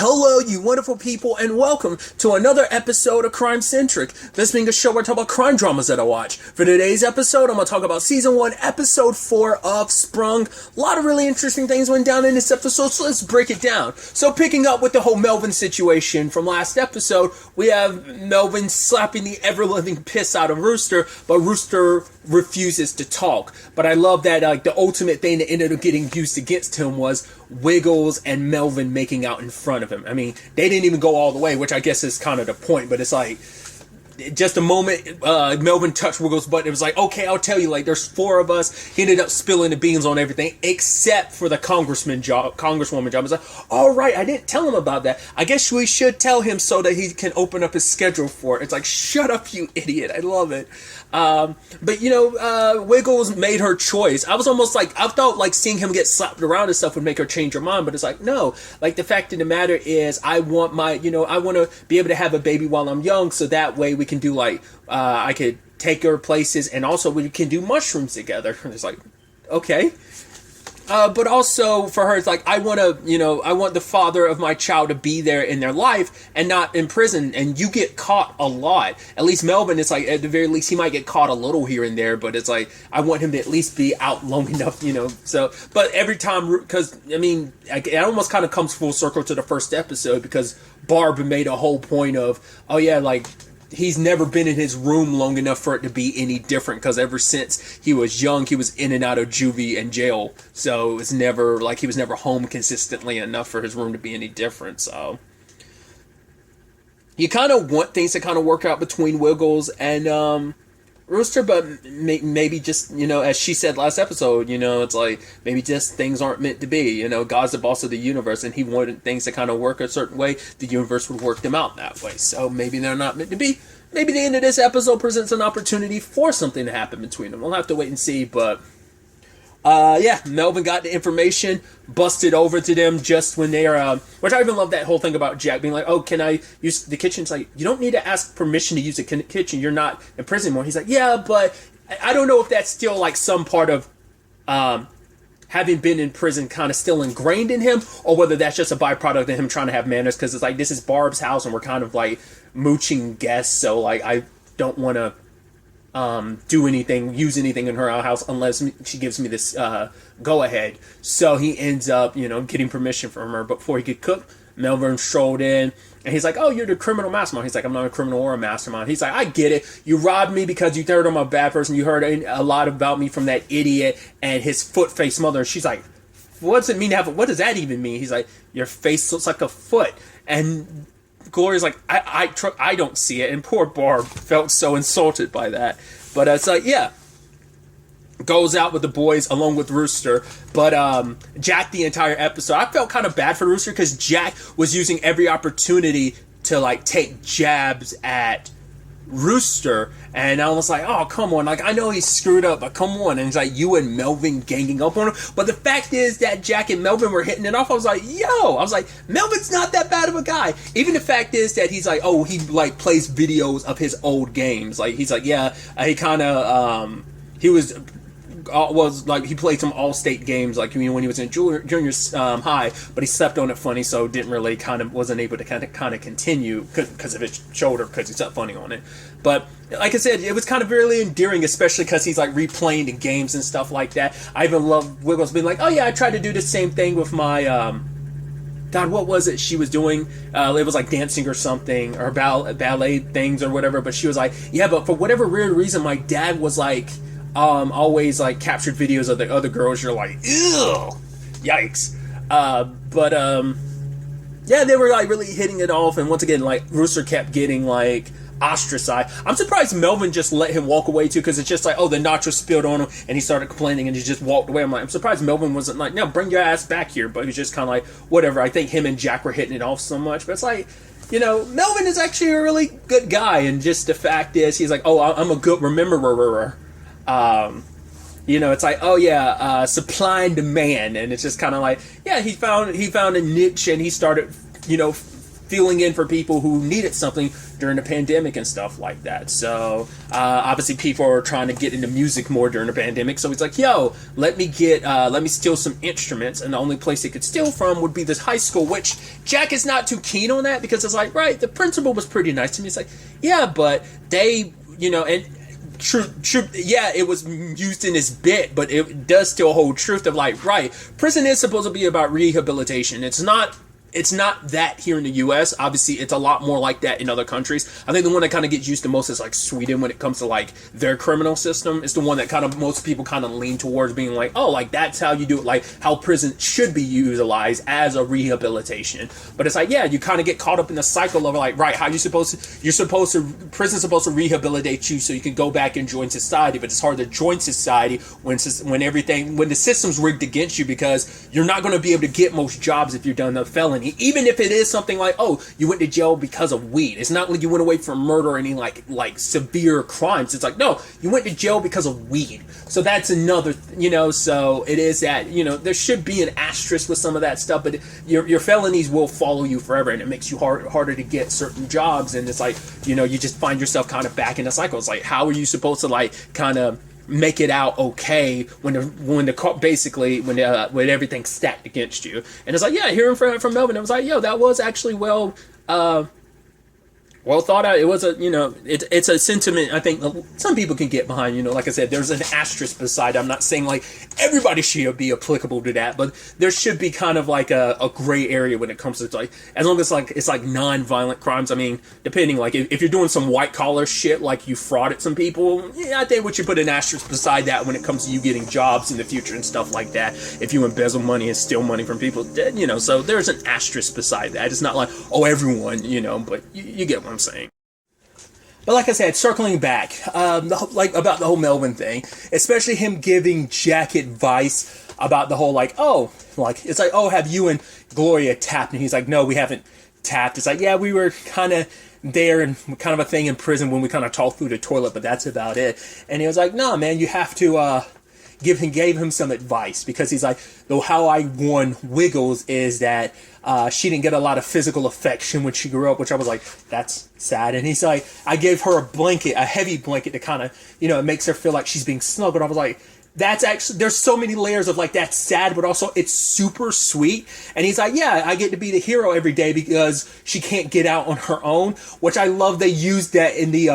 Hello, you wonderful people, and welcome to another episode of Crime Centric. This being a show where I talk about crime dramas that I watch. For today's episode, I'm going to talk about Season 1, Episode 4 of Sprung. A lot of really interesting things went down in this episode, so let's break it down. So picking up with the whole Melvin situation from last episode, we have Melvin slapping the ever-living piss out of Rooster, but Rooster refuses to talk. But I love that the ultimate thing that ended up getting used against him was Wiggles and Melvin making out in front of him. I mean, they didn't even go all the way, which I guess is kind of the point, but it's like, just a moment, Melvin touched Wiggles' butt. It was like, okay, I'll tell you, like, there's four of us. He ended up spilling the beans on everything, except for the congresswoman job. It's like, all right, I didn't tell him about that. I guess we should tell him so that he can open up his schedule for it. It's like, shut up, you idiot. I love it. But, Wiggles made her choice. I was almost like, I thought, like, seeing him get slapped around and stuff would make her change her mind, but it's like, no. Like, the fact of the matter is, I want I want to be able to have a baby while I'm young, so that way we can do, like, I could take her places, and also we can do mushrooms together. And it's like, okay. But also for her, it's like, I want the father of my child to be there in their life and not in prison. And you get caught a lot. At least Melvin, it's like, at the very least, he might get caught a little here and there, but it's like, I want him to at least be out long enough, So, but every time, because, I mean, it almost kind of comes full circle to the first episode, because Barb made a whole point of, oh yeah, like, he's never been in his room long enough for it to be any different, because ever since he was young, he was in and out of juvie and jail. So it was never, like, he was never home consistently enough for his room to be any different. So you kind of want things to kind of work out between Wiggles and Rooster, but maybe just, as she said last episode, it's like, maybe just things aren't meant to be. God's the boss of the universe, and he wanted things to kind of work a certain way. The universe would work them out that way. So maybe they're not meant to be. Maybe the end of this episode presents an opportunity for something to happen between them. We'll have to wait and see, but Melvin got the information, busted over to them just when they are, which I even love that whole thing about Jack being like, oh, can I use the kitchen? It's like, you don't need to ask permission to use the kitchen. You're not in prison anymore. He's like, yeah, but I don't know if that's still like some part of having been in prison kind of still ingrained in him, or whether that's just a byproduct of him trying to have manners, because it's like, this is Barb's house and we're kind of like mooching guests, so like I don't want to use anything in her house unless she gives me this go ahead. So he ends up, getting permission from her. But before he could cook, Melvin strolled in and he's like, oh, you're the criminal mastermind. He's like, I'm not a criminal or a mastermind. He's like, I get it. You robbed me because you heard I'm a bad person. You heard a lot about me from that idiot and his foot-faced mother. And she's like, what does it mean to have what does that even mean? He's like, your face looks like a foot. And Gloria's like, I don't see it. And poor Barb felt so insulted by that. But it's like, yeah, goes out with the boys along with Rooster. But Jack, the entire episode, I felt kind of bad for Rooster, because Jack was using every opportunity to like take jabs at Rooster, and I was like, oh, come on, like, I know he's screwed up, but come on. And he's like, you and Melvin ganging up on him. But the fact is that Jack and Melvin were hitting it off. I was like, Melvin's not that bad of a guy. Even the fact is that he's like, oh, he like plays videos of his old games. Like, he's like, yeah, he kind of he was like, he played some all-state games, like, when he was in junior high, but he slept on it funny, so didn't really wasn't able to kind of continue because of his shoulder, because he slept funny on it. But like I said, it was kind of really endearing, especially because he's like replaying the games and stuff like that. I even love Wiggles being like, oh yeah, I tried to do the same thing with my God, what was it she was doing? It was like dancing or something, or ballet things or whatever. But she was like, yeah, but for whatever weird reason, my dad was like, always like captured videos of the other girls. You're like, ew, yikes. Yeah, they were like really hitting it off, and once again, like, Rooster kept getting like ostracized. I'm surprised Melvin just let him walk away too, because it's just like, oh, the nacho spilled on him and he started complaining and he just walked away. I'm surprised Melvin wasn't like, no, bring your ass back here. But he was just kind of like, whatever. I think him and Jack were hitting it off so much, but it's like, Melvin is actually a really good guy, and just the fact is, he's like, oh, I'm a good rememberer. It's like, oh yeah, supply and demand, and it's just kind of like, yeah, he found a niche, and he started, filling in for people who needed something during the pandemic and stuff like that. So obviously people are trying to get into music more during the pandemic. So he's like, yo, let me steal some instruments. And the only place he could steal from would be this high school, which Jack is not too keen on that, because it's like, right, the principal was pretty nice to me. It's like, yeah, but they, and true, yeah, it was used in his bit, but it does still hold truth of like, right, prison is supposed to be about rehabilitation. It's not that here in the U.S. Obviously, it's a lot more like that in other countries. I think the one that kind of gets used the most is like Sweden when it comes to like their criminal system. It's the one that kind of most people kind of lean towards being like, oh, like that's how you do it, like how prison should be utilized as a rehabilitation. But it's like, yeah, you kind of get caught up in the cycle of like, right, how prison's supposed to rehabilitate you so you can go back and join society. But it's hard to join society when the system's rigged against you, because you're not going to be able to get most jobs if you've done a felony. Even if it is something like, oh, you went to jail because of weed. It's not like you went away for murder or any like severe crimes. It's like, no, you went to jail because of weed. So that's another, so it is that, there should be an asterisk with some of that stuff, but your felonies will follow you forever, and it makes you harder to get certain jobs. And it's like, you just find yourself kind of back in a cycle. It's like, how are you supposed to like kind of make it out okay when everything's stacked against you? And it's like, yeah, hearing from Melvin, it was like, yo, that was actually well thought out. It was it's a sentiment I think some people can get behind. Like I said, there's an asterisk beside it. I'm not saying like everybody should be applicable to that, but there should be kind of like a gray area when it comes to like, as long as it's like non-violent crimes. I mean, depending, like if you're doing some white collar shit, like you frauded some people, yeah, I think we should put an asterisk beside that when it comes to you getting jobs in the future and stuff like that. If you embezzle money and steal money from people, so there's an asterisk beside that. It's not like, oh, everyone, but you get what I'm saying. But like I said, circling back, about the whole Melvin thing, especially him giving Jack advice about the whole it's like, oh, have you and Gloria tapped? And he's like, no, we haven't tapped. It's like, yeah, we were kind of there and kind of a thing in prison when we kind of talked through the toilet, but that's about it. And he was like, no, man, you have to gave him some advice, because he's like, though how I won Wiggles is that she didn't get a lot of physical affection when she grew up, which I was like, that's sad. And he's like, I gave her a heavy blanket to kind of, it makes her feel like she's being snuggled. I was like, that's actually, there's so many layers of like, that's sad, but also it's super sweet. And he's like, yeah, I get to be the hero every day because she can't get out on her own, which I love. They used that in the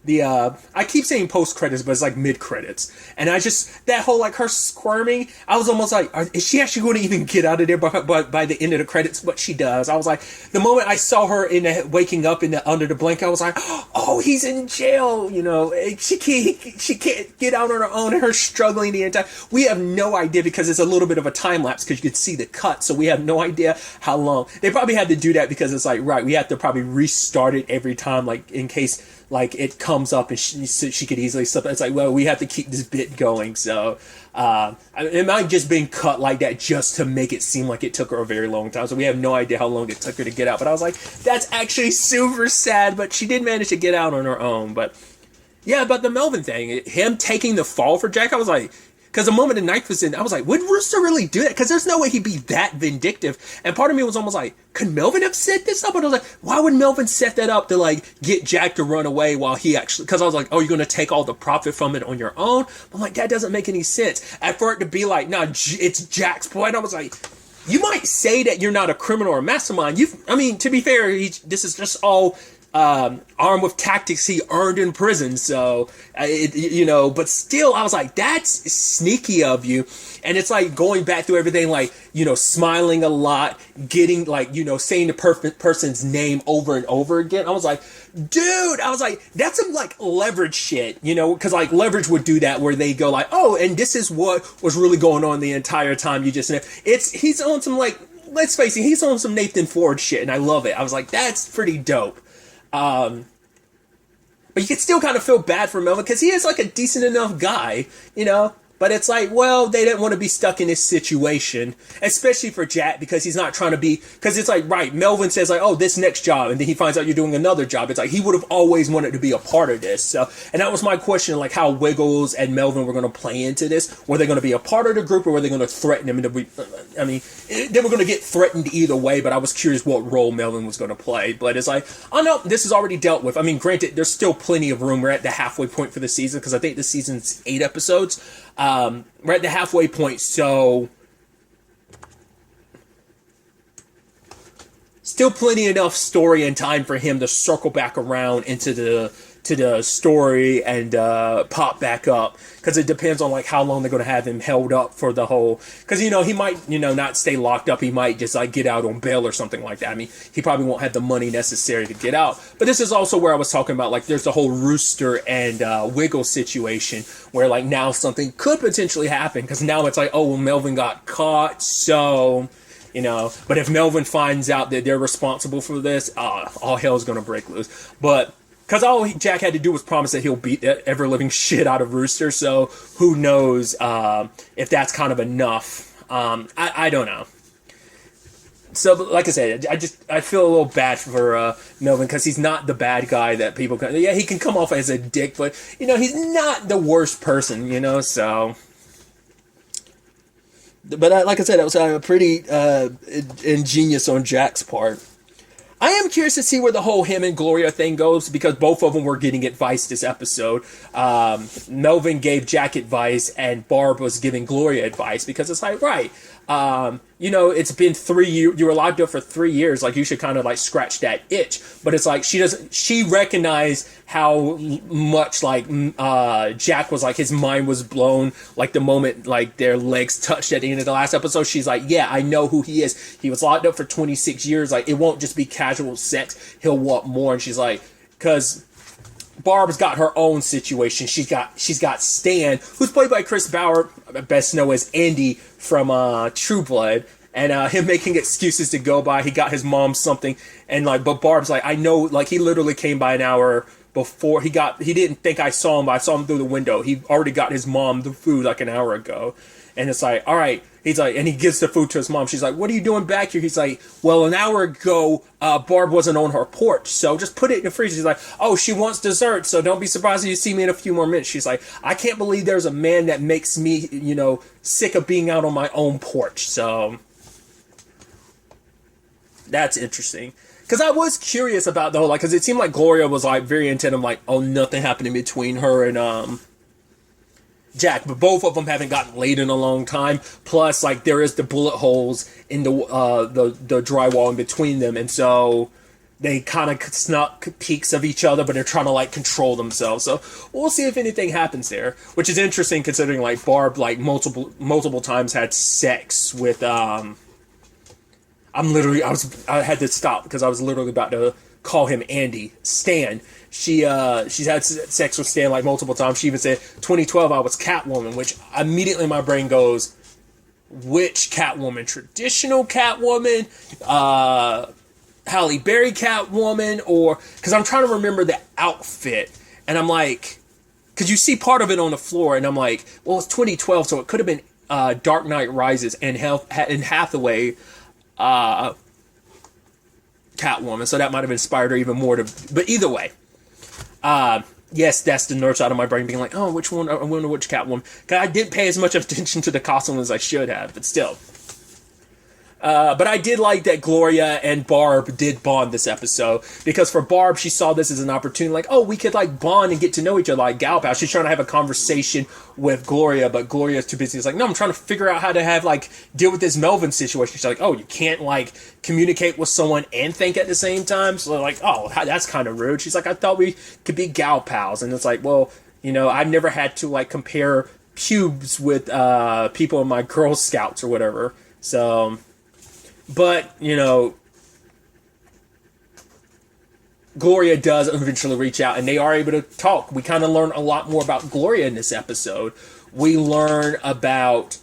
I keep saying post credits, but it's like mid credits, and that whole like her squirming, I was almost like, is she actually going to even get out of there by the end of the credits? But she does. I was like, the moment I saw her waking up under the blanket, I was like, oh, he's in jail. She can't get out on her own, and her struggling the entire. We have no idea, because it's a little bit of a time lapse, because you could see the cut, so we have no idea how long. They probably had to do that because it's like, right, we have to probably restart it every time, like in case like it comes up and she could easily slip. It's like, well, we have to keep this bit going. So it might just been cut like that just to make it seem like it took her a very long time. So we have no idea how long it took her to get out. But I was like, that's actually super sad. But she did manage to get out on her own. But yeah, about the Melvin thing, him taking the fall for Jack, I was like, because the moment the knife was in, I was like, would Rooster really do that? Because there's no way he'd be that vindictive. And part of me was almost like, could Melvin have set this up? And I was like, why would Melvin set that up to like get Jack to run away while he actually, because I was like, oh, you're going to take all the profit from it on your own? I'm like, that doesn't make any sense. And for it to be like, nah, it's Jack's point, I was like, you might say that you're not a criminal or a mastermind. To be fair, this is just all armed with tactics he earned in prison. So, but still, I was like, that's sneaky of you. And it's like going back through everything, like, smiling a lot, getting like, saying the perfect person's name over and over again. I was like, dude, that's some like leverage shit, because like leverage would do that where they go like, oh, and this is what was really going on the entire time. He's on some like, let's face it, he's on some Nathan Ford shit, and I love it. I was like, that's pretty dope. But you can still kind of feel bad for Melvin, because he is like a decent enough guy, But But it's like, well, they didn't want to be stuck in this situation, especially for Jack, because he's not trying to be, because it's like, right, Melvin says like, oh, this next job, and then he finds out you're doing another job. It's like, he would have always wanted to be a part of this. So, and that was my question, like how Wiggles and Melvin were going to play into this. Were they going to be a part of the group, or were they going to threaten him? I mean, they were going to get threatened either way, but I was curious what role Melvin was going to play. But it's like, oh no, this is already dealt with. I mean, granted, there's still plenty of room. We're at the halfway point for the season, because I think the season's 8 episodes. We're at the halfway point, so still plenty enough story and time for him to circle back around into the story and pop back up, because it depends on like how long they're going to have him held up for the whole, because he might not stay locked up, he might just like get out on bail or something like that. I mean, he probably won't have the money necessary to get out. But this is also where I was talking about, like, there's the whole Rooster and Wiggle situation where like now something could potentially happen, because now it's like, oh well, Melvin got caught, so but if Melvin finds out that they're responsible for this, all hell's gonna break loose. But because all Jack had to do was promise that he'll beat the ever-living shit out of Rooster, so who knows if that's kind of enough. I don't know. So, like I said, I feel a little bad for Melvin, because he's not the bad guy that people can. Yeah, he can come off as a dick, but he's not the worst person. So. But like I said, that was pretty ingenious on Jack's part. I am curious to see where the whole him and Gloria thing goes, because both of them were getting advice this episode. Melvin gave Jack advice, and Barb was giving Gloria advice, because it's like, right, it's been 3 years, you were locked up for 3 years, like you should kind of like scratch that itch. But it's like she recognized how much like Jack was like, his mind was blown like the moment like their legs touched at the end of the last episode. She's like, yeah, I know who he is. He was locked up for 26 years. Like, it won't just be casual sex. He'll want more. And she's like, because Barb's got her own situation. She's got Stan, who's played by Chris Bauer, best known as Andy from True Blood, and him making excuses to go by. He got his mom something, and like, but Barb's like, I know, like, he literally came by an hour before he didn't think I saw him, but I saw him through the window. He already got his mom the food like an hour ago. And it's like, all right. He's like, and he gives the food to his mom. She's like, what are you doing back here? He's like, well, an hour ago, Barb wasn't on her porch, so just put it in the freezer. He's like, oh, she wants dessert, so don't be surprised if you see me in a few more minutes. She's like, I can't believe there's a man that makes me, sick of being out on my own porch. So that's interesting. Because I was curious about the whole, like, because it seemed like Gloria was like very intent on like, oh, nothing happening between her and Jack, but both of them haven't gotten laid in a long time. Plus, like, there is the bullet holes in the drywall in between them, and so they kind of snuck peeks of each other, but they're trying to like control themselves. So we'll see if anything happens there, which is interesting considering like Barb like multiple times had sex with I had to stop because I was literally about to call him Stan. She's had sex with Stan like multiple times. She even said 2012 I was Catwoman, which immediately my brain goes, which Catwoman? Traditional Catwoman, Halle Berry Catwoman, or because I'm trying to remember the outfit, and I'm like, because you see part of it on the floor, and I'm like, well, it's 2012, so it could have been Dark Knight Rises and Hathaway Catwoman, so that might have inspired her even more to. But either way, yes, that's the north side of my brain being like, oh, which one? I wonder which Catwoman. Because I didn't pay as much attention to the costume as I should have, but still. But I did like that Gloria and Barb did bond this episode, because for Barb, she saw this as an opportunity, like, oh, we could like bond and get to know each other like gal pals. She's trying to have a conversation with Gloria, but Gloria's too busy. It's like, no, I'm trying to figure out how to have like deal with this Melvin situation. She's like, oh, you can't like communicate with someone and think at the same time. So like, oh, that's kind of rude. She's like, I thought we could be gal pals, and it's like, well, I've never had to like compare pubes with people in my Girl Scouts or whatever. So. But, Gloria does eventually reach out, and they are able to talk. We kind of learn a lot more about Gloria in this episode. We learn about,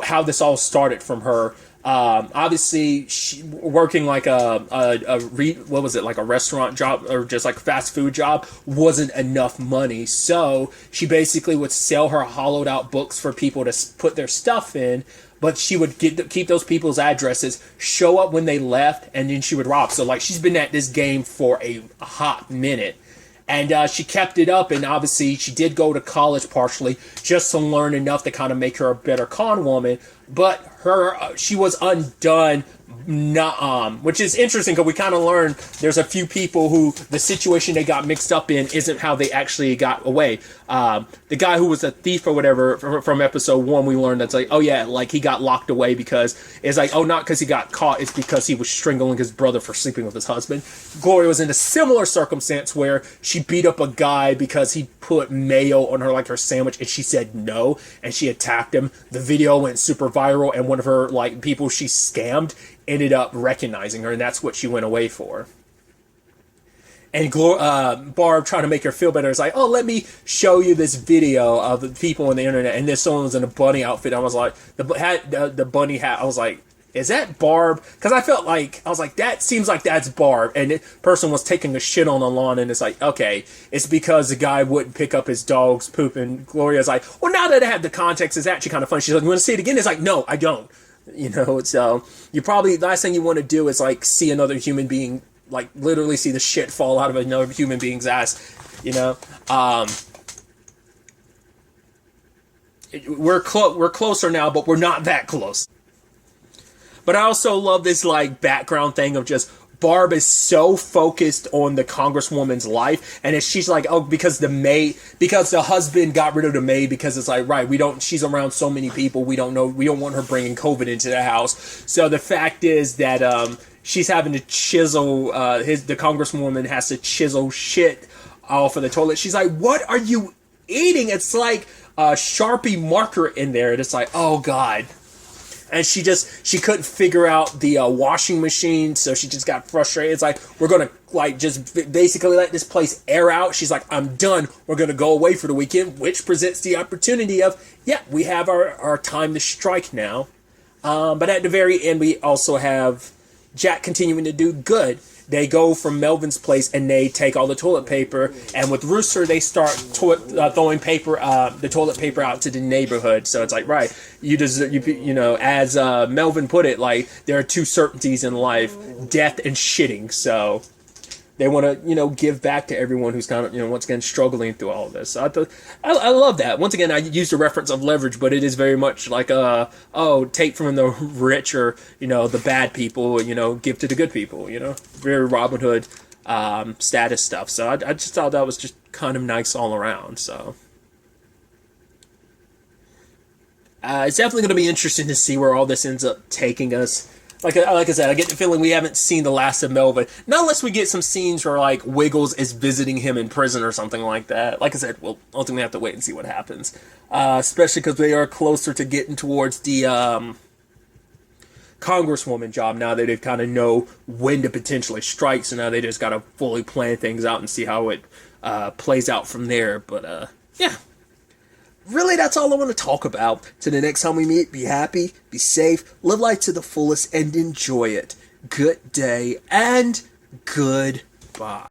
how this all started from her Obviously, she working like what was it, like a restaurant job or just like a fast food job wasn't enough money. So she basically would sell her hollowed out books for people to put their stuff in. But she would keep those people's addresses, show up when they left, and then she would rob. So like she's been at this game for a hot minute. And she kept it up, and obviously she did go to college partially just to learn enough to kind of make her a better con woman. But she was undone, which is interesting because we kind of learned there's a few people who the situation they got mixed up in isn't how they actually got away. The guy who was a thief or whatever from episode 1, we learned that's like, oh yeah, like he got locked away because it's like, oh, not because he got caught, it's because he was strangling his brother for sleeping with his husband. Gloria was in a similar circumstance where she beat up a guy because he put mayo on her, like her sandwich, and she said no, and she attacked him. The video went super viral, and one of her like people she scammed ended up recognizing her, and that's what she went away for. And Barb, trying to make her feel better, is like, oh, let me show you this video of the people on the internet, and this someone was in a bunny outfit. I was like, the bunny hat. I was like, is that Barb? Because I felt like, I was like, that seems like that's Barb. And the person was taking a shit on the lawn, and it's like, okay, it's because the guy wouldn't pick up his dog's poop. And Gloria's like, well, now that I have the context, it's actually kind of funny. She's like, you want to see it again? It's like, no, I don't. You know, so you probably, the last thing you want to do is like see another human being, like literally see the shit fall out of another human being's ass, you know. We're closer now, but we're not that close. But I also love this like background thing of just Barb is so focused on the congresswoman's life, and she's like, oh, because the husband got rid of the maid, because it's like, right, she's around so many people, we don't want her bringing COVID into the house. So the fact is that she's having to chisel, the congresswoman has to chisel shit off of the toilet. She's like, what are you eating? It's like a Sharpie marker in there, and it's like, oh god. And she couldn't figure out the washing machine, so she just got frustrated. It's like, we're going to like just basically let this place air out. She's like, I'm done. We're going to go away for the weekend, which presents the opportunity of, yeah, we have our time to strike now. But at the very end, we also have Jack continuing to do good. They go from Melvin's place and they take all the toilet paper, and with Rooster they start throwing the toilet paper out to the neighborhood. So it's like, right, you know, as Melvin put it, like there are two certainties in life: death and shitting. So they want to, you know, give back to everyone who's kind of, you know, once again struggling through all of this. So I love that. Once again, I used a reference of Leverage, but it is very much like take from the rich, or, you know, the bad people, you know, give to the good people, you know, very Robin Hood status stuff. So I just thought that was just kind of nice all around. So it's definitely going to be interesting to see where all this ends up taking us. Like I said, I get the feeling we haven't seen the last of Melvin. Not unless we get some scenes where, like, Wiggles is visiting him in prison or something like that. Like I said, we'll ultimately have to wait and see what happens. Especially because they are closer to getting towards the congresswoman job now that they've kind of know when to potentially strike. So now they just got to fully plan things out and see how it plays out from there. But, yeah. Really, that's all I want to talk about. Till the next time we meet, be happy, be safe, live life to the fullest, and enjoy it. Good day, and goodbye.